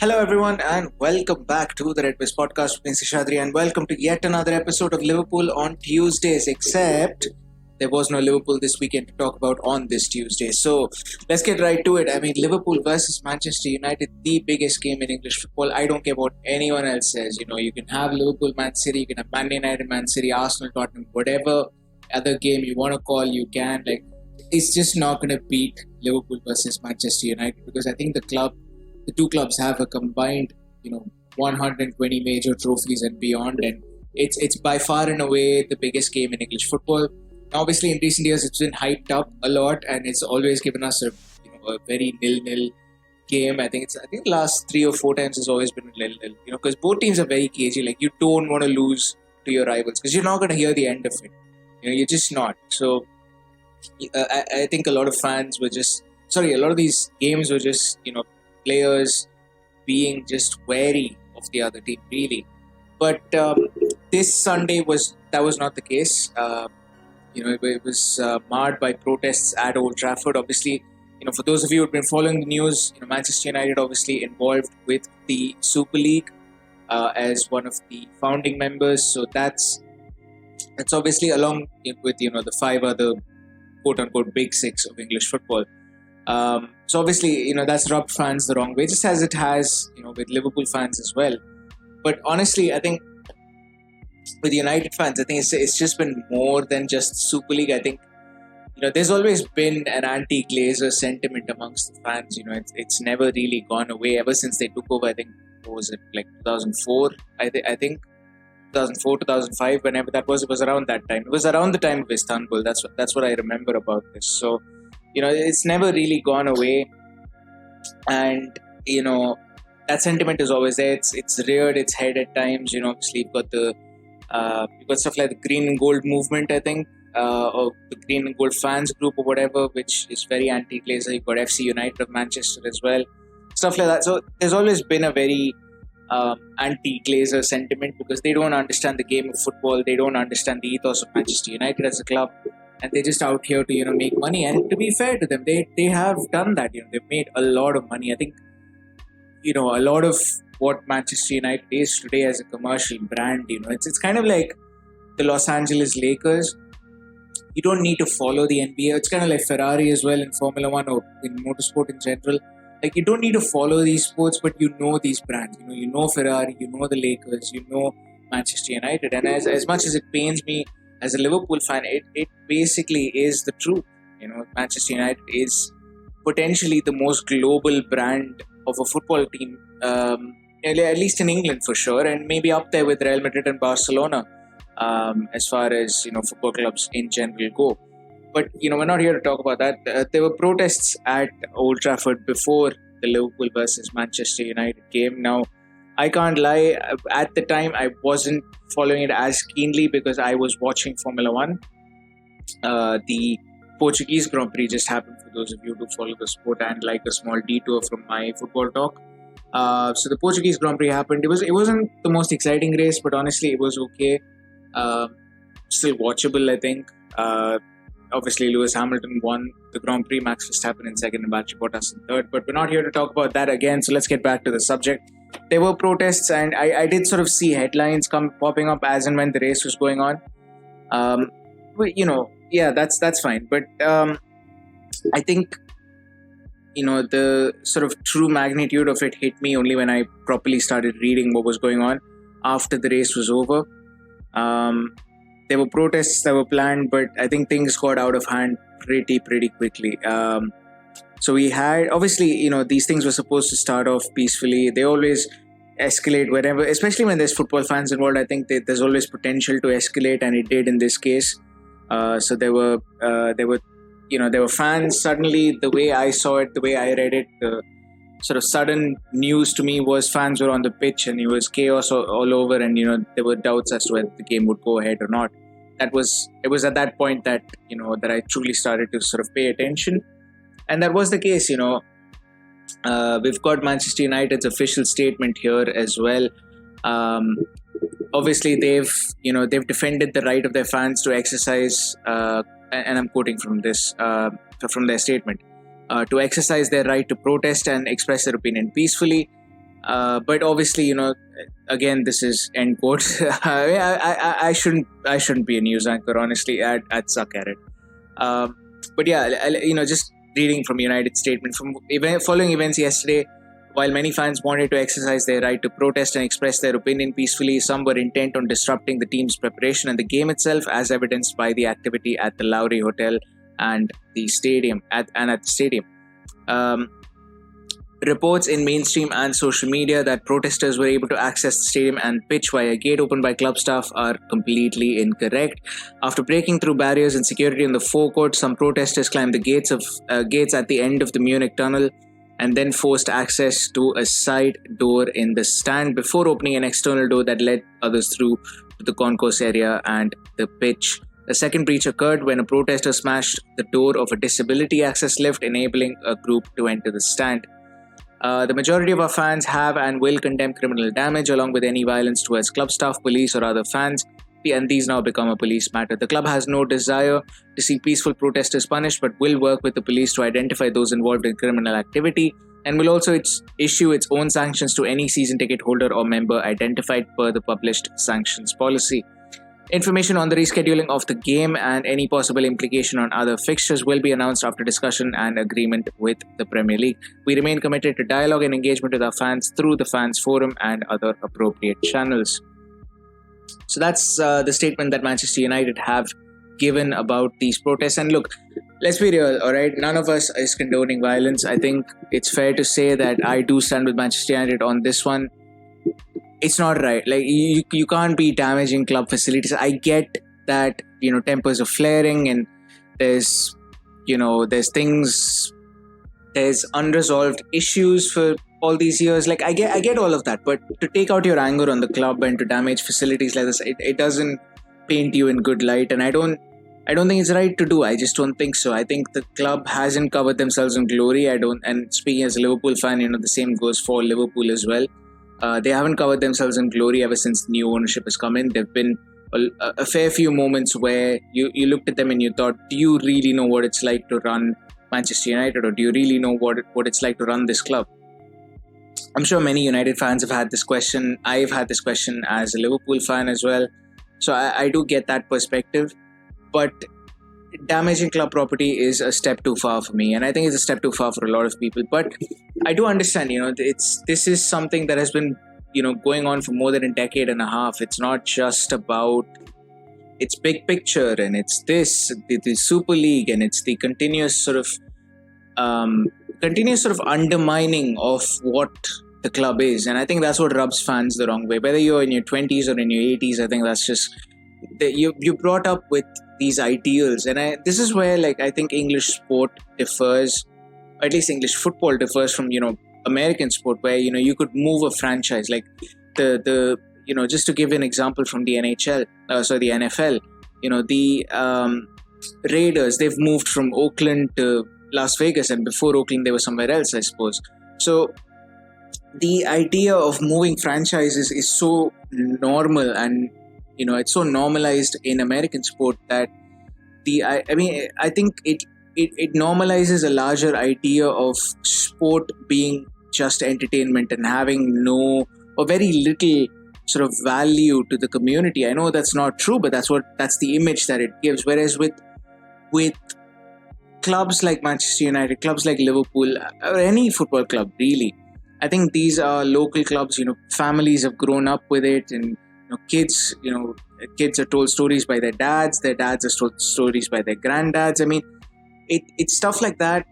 Hello, everyone, and welcome back to the Red West podcast with me, Seshadri, and welcome to yet another episode of Liverpool on Tuesdays. Except there was no Liverpool this weekend to talk about on this Tuesday. So let's get right to it. I mean, Liverpool versus Manchester United, the biggest game in English football. I don't care what anyone else says. You can have Liverpool, Man City, you can have Man United, Man City, Arsenal, Tottenham, whatever other game you want to call, you can. It's just not going to beat Liverpool versus Manchester United because I think the two clubs have a combined, 120 major trophies and beyond, and it's by far and away the biggest game in English football. Now, obviously, in recent years, it's been hyped up a lot, and it's always given us a very nil-nil game. I think the last 3 or 4 times has always been nil-nil. Because both teams are very cagey. Like, you don't want to lose to your rivals because you're not going to hear the end of it. You're just not. So, I think a lot of these games were just players being just wary of the other team, really. But this Sunday was not the case. It was marred by protests at Old Trafford. Obviously, for those of you who've been following the news, Manchester United obviously involved with the Super League as one of the founding members. So that's obviously along with the 5 other quote-unquote big 6 of English football. So obviously, that's rubbed fans the wrong way, just as it has, with Liverpool fans as well. But honestly, I think with United fans, I think it's just been more than just Super League. I think, there's always been an anti-Glazer sentiment amongst the fans. It's never really gone away ever since they took over. I think, what was it, like 2004? I think 2004, 2005, whenever that was, it was around that time. It was around the time of Istanbul. That's what I remember about this. So, it's never really gone away, and that sentiment is always there. It's reared its head at times. Obviously you've got stuff like the Green and Gold movement, I think, or the Green and Gold fans group or whatever, which is very anti-Glazer. You've got FC United of Manchester as well, stuff like that. So there's always been a very anti-Glazer sentiment because they don't understand the game of football. They don't understand the ethos of Manchester United as a club. And they're just out here to, make money. And to be fair to them, they have done that. They've made a lot of money. I think, a lot of what Manchester United is today as a commercial brand, it's kind of like the Los Angeles Lakers. You don't need to follow the NBA. It's kind of like Ferrari as well in Formula One or in motorsport in general. Like, you don't need to follow these sports, but you know these brands. You know Ferrari, you know the Lakers, you know Manchester United. And as much as it pains me, as a Liverpool fan, it basically is the truth. Manchester United is potentially the most global brand of a football team, at least in England for sure, and maybe up there with Real Madrid and Barcelona as far as football clubs in general go. But we're not here to talk about that. There were protests at Old Trafford before the Liverpool versus Manchester United game. Now, I can't lie, at the time I wasn't following it as keenly because I was watching Formula One. The Portuguese Grand Prix just happened, for those of you who follow the sport, and like a small detour from my football talk. So the Portuguese Grand Prix happened. It wasn't the most exciting race, but honestly it was okay. Still watchable, I think. Obviously Lewis Hamilton won the Grand Prix, Max Verstappen in second and Valtteri Bottas in third. But we're not here to talk about that again, so let's get back to the subject. There were protests, and I did sort of see headlines popping up as and when the race was going on. That's fine. But I think, the sort of true magnitude of it hit me only when I properly started reading what was going on after the race was over. There were protests that were planned, but I think things got out of hand pretty quickly. So we had, obviously, these things were supposed to start off peacefully. They always escalate whenever, especially when there's football fans involved. I think there's always potential to escalate, and it did in this case. So there were fans. Suddenly, the way I saw it, the way I read it, the sort of sudden news to me was fans were on the pitch, and it was chaos all over, and there were doubts as to whether the game would go ahead or not. It was at that point that that I truly started to sort of pay attention. And that was the case. We've got Manchester United's official statement here as well. Obviously, they've defended the right of their fans to exercise, and I'm quoting from their statement, to exercise their right to protest and express their opinion peacefully. But obviously, again, this is end quote. I shouldn't be a news anchor, honestly. I'd suck at it. But yeah, just reading from United statement from following events yesterday. While many fans wanted to exercise their right to protest and express their opinion peacefully, some were intent on disrupting the team's preparation and the game itself, as evidenced by the activity at the Lowry Hotel and the stadium. At the stadium. Reports in mainstream and social media that protesters were able to access the stadium and pitch via a gate opened by club staff are completely incorrect. After breaking through barriers and security in the forecourt, some protesters climbed the gates at the end of the Munich tunnel and then forced access to a side door in the stand before opening an external door that led others through to the concourse area and the pitch. A second breach occurred when a protester smashed the door of a disability access lift, enabling a group to enter the stand. The majority of our fans have and will condemn criminal damage along with any violence towards club staff, police, or other fans, and these now become a police matter. The club has no desire to see peaceful protesters punished, but will work with the police to identify those involved in criminal activity, and will also issue its own sanctions to any season ticket holder or member identified per the published sanctions policy. Information on the rescheduling of the game and any possible implication on other fixtures will be announced after discussion and agreement with the Premier League. We remain committed to dialogue and engagement with our fans through the Fans Forum and other appropriate channels. So that's the statement that Manchester United have given about these protests. And look, let's be real, all right? None of us is condoning violence. I think it's fair to say that I do stand with Manchester United on this one. It's not right. Like, you can't be damaging club facilities. I get that, tempers are flaring and there's unresolved issues for all these years. Like, I get all of that, but to take out your anger on the club and to damage facilities like this, it doesn't paint you in good light. And I don't think it's right to do. I just don't think so. I think the club hasn't covered themselves in glory. And speaking as a Liverpool fan, the same goes for Liverpool as well. They haven't covered themselves in glory ever since new ownership has come in. There have been a fair few moments where you looked at them and you thought, do you really know what it's like to run Manchester United, or do you really know what it's like to run this club? I'm sure many United fans have had this question. I've had this question as a Liverpool fan as well. So I do get that perspective. But damaging club property is a step too far for me, and I think it's a step too far for a lot of people. But I do understand, this is something that has been, going on for more than a decade and a half. It's not just about its big picture, and it's the Super League, and it's the continuous sort of undermining of what the club is. And I think that's what rubs fans the wrong way. Whether you're in your 20s or in your 80s, I think that's just you brought up with these ideals, and this is where, like, I think English sport differs, or at least English football differs from American sport, where you could move a franchise. Like the just to give an example from the the NFL, the Raiders, they've moved from Oakland to Las Vegas, and before Oakland they were somewhere else, I suppose. So the idea of moving franchises is so normal, and it's so normalized in American sport that I think it normalizes a larger idea of sport being just entertainment and having no or very little sort of value to the community. I know that's not true, but that's the image that it gives. Whereas with clubs like Manchester United, clubs like Liverpool, or any football club really, I think these are local clubs. Families have grown up with it, and kids are told stories by their dads are told stories by their granddads. I mean, it's stuff like that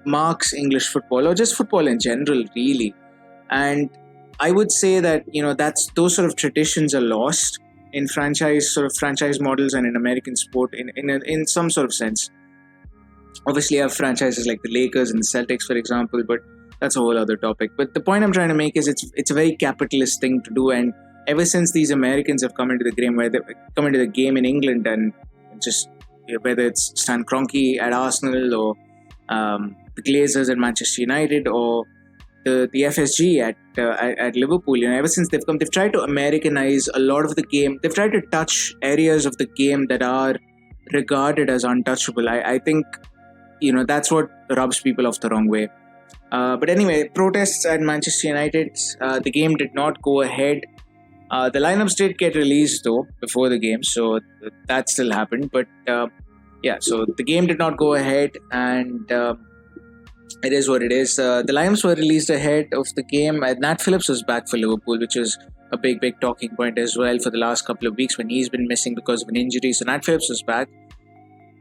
marks English football, or just football in general, really. And I would say that those sort of traditions are lost in franchise models and in American sport in some sort of sense. Obviously, you have franchises like the Lakers and the Celtics, for example, but that's a whole other topic. But the point I'm trying to make is it's a very capitalist thing to do. And ever since these Americans have come into the game in England, and just whether it's Stan Kroenke at Arsenal, or the Glazers at Manchester United, or the FSG at Liverpool, ever since they've come, they've tried to Americanize a lot of the game. They've tried to touch areas of the game that are regarded as untouchable. I think that's what rubs people off the wrong way. But anyway, protests at Manchester United. The game did not go ahead. The lineups did get released though before the game, so that still happened. But yeah, so the game did not go ahead, and it is what it is. The lineups were released ahead of the game. Nat Phillips was back for Liverpool, which is a big talking point as well for the last couple of weeks when he's been missing because of an injury. So Nat Phillips was back.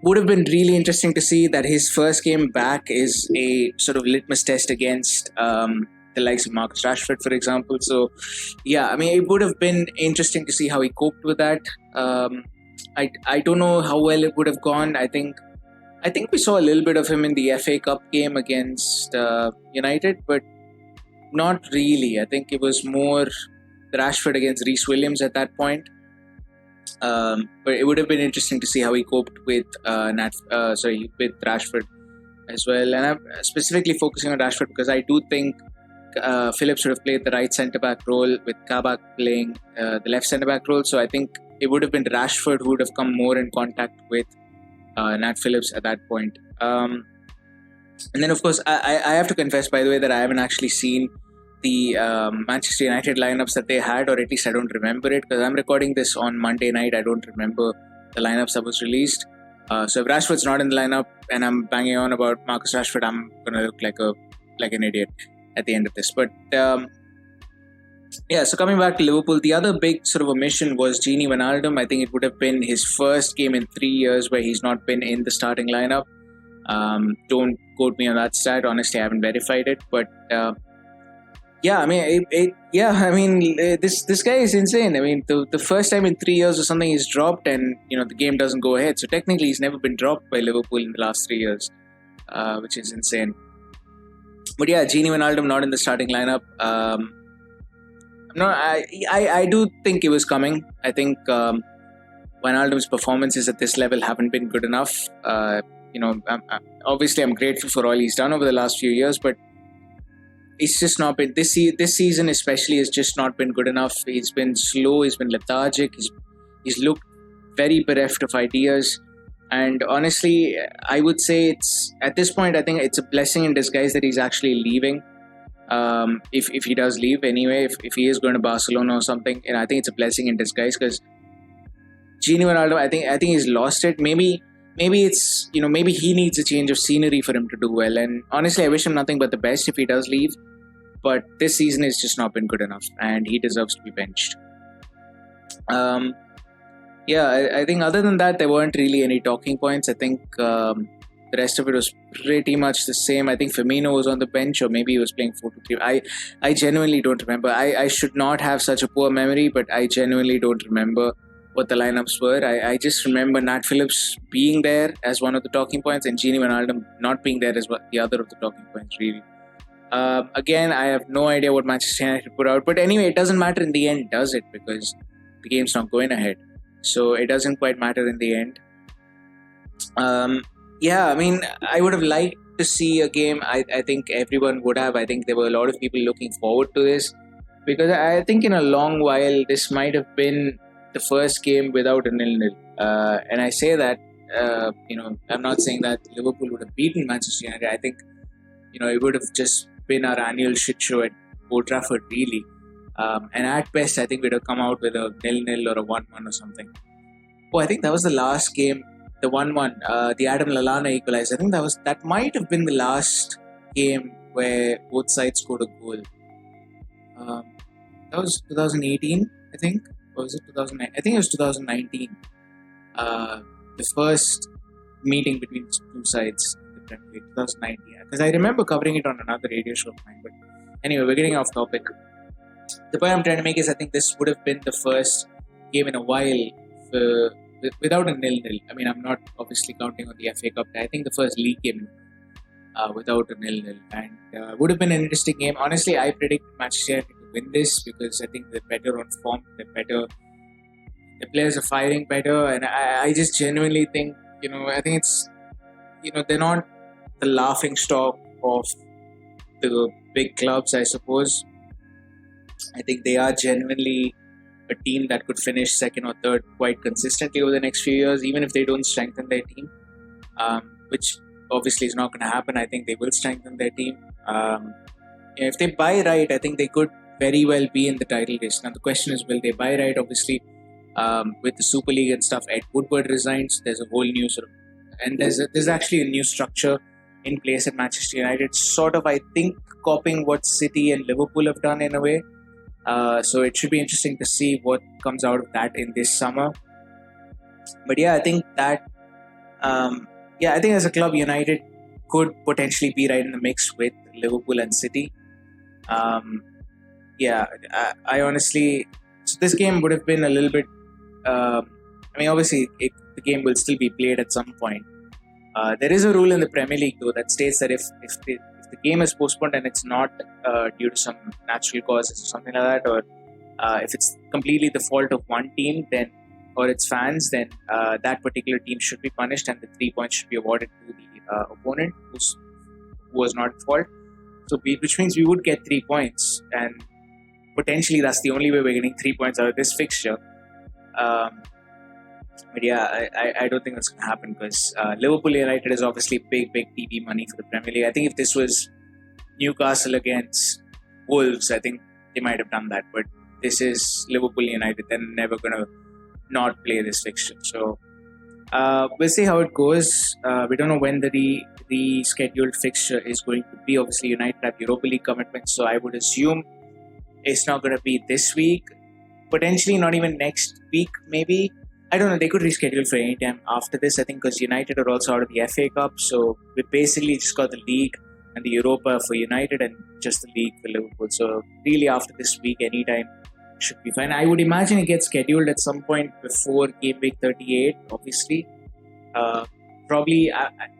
Would have been really interesting to see that his first game back is a sort of litmus test against the likes of Marcus Rashford, for example. So, yeah, I mean, it would have been interesting to see how he coped with that. I don't know how well it would have gone. I think we saw a little bit of him in the FA Cup game against United, but not really. I think it was more Rashford against Reece Williams at that point. But it would have been interesting to see how he coped with with Rashford as well. And I'm specifically focusing on Rashford because I do think Phillips would have played the right centre back role with Kabak playing the left centre back role. So I think it would have been Rashford who would have come more in contact with Nat Phillips at that point. And then, of course, I have to confess, by the way, that I haven't actually seen the Manchester United lineups that they had, or at least I don't remember it, because I'm recording this on Monday night. I don't remember the lineups that was released. So if Rashford's not in the lineup and I'm banging on about Marcus Rashford, I'm gonna look like an idiot at the end of this. But yeah, so coming back to Liverpool, the other big sort of omission was Gini Wijnaldum. I think it would have been his first game in 3 years where he's not been in the starting lineup. Don't quote me on that stat. Honestly, I haven't verified it, but yeah, I mean, this guy is insane. I mean, the first time in 3 years or something he's dropped, and the game doesn't go ahead. So technically, he's never been dropped by Liverpool in the last 3 years, which is insane. But yeah, Gini Wijnaldum not in the starting lineup. I do think it was coming. I think Wijnaldum's performances at this level haven't been good enough. Obviously I'm grateful for all he's done over the last few years, but it's just not been this season especially has just not been good enough. He's been slow, he's been lethargic, he's looked very bereft of ideas, and honestly I would say it's at this point I think it's a blessing in disguise that he's actually leaving. If he does leave anyway, if he is going to Barcelona or something, and I think it's a blessing in disguise because Gini Wijnaldum, I think he's lost it. Maybe it's maybe he needs a change of scenery for him to do well. And honestly, I wish him nothing but the best if he does leave. But this season has just not been good enough, and he deserves to be benched. I think other than that, there weren't really any talking points. I think the rest of it was pretty much the same. I think Firmino was on the bench, or maybe he was playing 4-2-3. I genuinely don't remember. I should not have such a poor memory, but I genuinely don't remember what the lineups were. I just remember Nat Phillips being there as one of the talking points and Gini Wijnaldum not being there as the other of the talking points, really. Again, I have no idea what Manchester United put out, but anyway, it doesn't matter in the end, does it? Because the game's not going ahead. So it doesn't quite matter in the end. I mean, I would have liked to see a game. I think everyone would have. I think there were a lot of people looking forward to this because I think in a long while, this might have been the first game without a 0-0. And I say that, I'm not saying that Liverpool would have beaten Manchester United. I think, it would have just been our annual shit show at Old Trafford, really. And at best, I think we'd have come out with a 0-0 or a 1-1 or something. Oh, I think that was the last game, the 1-1, the Adam Lallana equalizer. I think that might have been the last game where both sides scored a goal. That was 2018, I think. Or was it 2009? I think it was 2019. The first meeting between the two sides in the Premier League, 2019. Because I remember covering it on another radio show of mine. But anyway, we're getting off topic. The point I'm trying to make is I think this would have been the first game in a while without a 0-0. I mean, I'm not obviously counting on the FA Cup. I think the first league game without a 0-0. And would have been an interesting game. Honestly, I predict Manchester United to win this because I think they're better on form. They're better. The players are firing better. And I just genuinely think, I think it's, they're not the laughing stock of the big clubs, I suppose. I think they are genuinely a team that could finish second or third quite consistently over the next few years, even if they don't strengthen their team, which obviously is not going to happen. I think they will strengthen their team. If they buy right, I think they could very well be in the title race. Now the question is, will they buy right? Obviously, with the Super League and stuff, Ed Woodward resigns. There's a whole new sort of, and there's actually a new structure in place at Manchester United, sort of, I think, copying what City and Liverpool have done in a way. So it should be interesting to see what comes out of that in this summer. But yeah, I think that, I think as a club, United could potentially be right in the mix with Liverpool and City. I honestly, so this game would have been a little bit. Obviously, the game will still be played at some point. There is a rule in the Premier League, though, that states that if the game is postponed and it's not due to some natural causes or something like that, or if it's completely the fault of one team, then or its fans, then that particular team should be punished and the 3 points should be awarded to the opponent who was not at fault. So, which means we would get 3 points, and potentially that's the only way we're getting 3 points out of this fixture. But yeah, I don't think that's going to happen because Liverpool United is obviously big TV money for the Premier League. I think if this was Newcastle against Wolves, I think they might have done that. But this is Liverpool United. They're never going to not play this fixture. So we'll see how it goes. We don't know when the rescheduled fixture is going to be. Obviously, United have Europa League commitments, so I would assume it's not going to be this week. Potentially not even next week, maybe. I don't know. They could reschedule for any time after this, I think, because United are also out of the FA Cup. So we basically just got the league and the Europa for United and just the league for Liverpool. So really after this week, anytime should be fine. I would imagine it gets scheduled at some point before game week 38, obviously. Probably,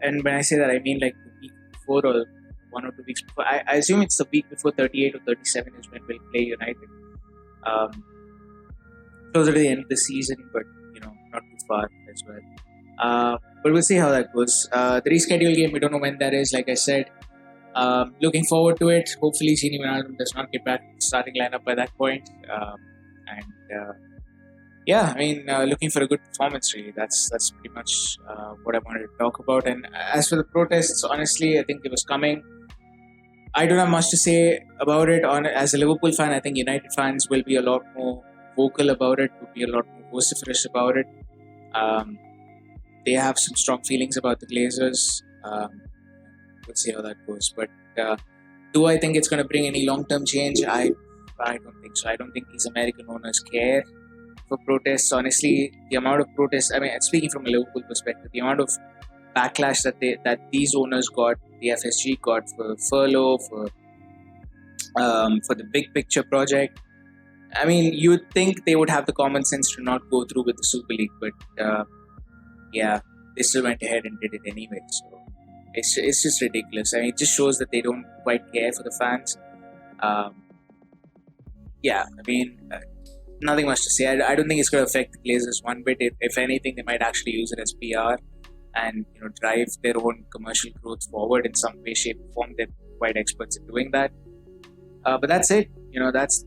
and when I say that, I mean like the week before or 1 or 2 weeks before. I assume it's the week before 38 or 37 is when we'll play United. Closer to the end of the season, but not too far as well. But we'll see how that goes. The rescheduled game, we don't know when that is, like I said. Looking forward to it. Hopefully, Gini Wijnaldum does not get back to the starting lineup by that point. Looking for a good performance, really. That's pretty much what I wanted to talk about. And as for the protests, honestly, I think it was coming. I don't have much to say about it. As a Liverpool fan, I think United fans will be a lot more vocal about it, will be a lot more vociferous about it. They have some strong feelings about the Glazers. We'll see how that goes. But do I think it's going to bring any long-term change? I don't think so. I don't think these American owners care for protests. Honestly, the amount of protests, speaking from a Liverpool perspective, the amount of backlash that these owners got, the FSG got for furlough, for the big picture project. You'd think they would have the common sense to not go through with the Super League, but they still went ahead and did it anyway. So it's just ridiculous. It just shows that they don't quite care for the fans. Nothing much to say. I don't think it's going to affect the Glazers one bit. If anything, they might actually use it as PR and drive their own commercial growth forward in some way, shape, or form. They're quite experts in doing that. But that's it.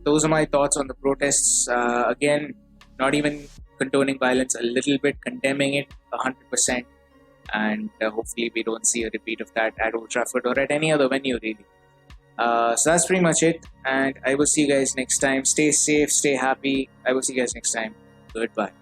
Those are my thoughts on the protests. Again, not even condoning violence, a little bit condemning it 100%, and hopefully we don't see a repeat of that at Old Trafford or at any other venue, really. So that's pretty much it, and I will see you guys next time. Stay safe, stay happy. I will see you guys next time. Goodbye.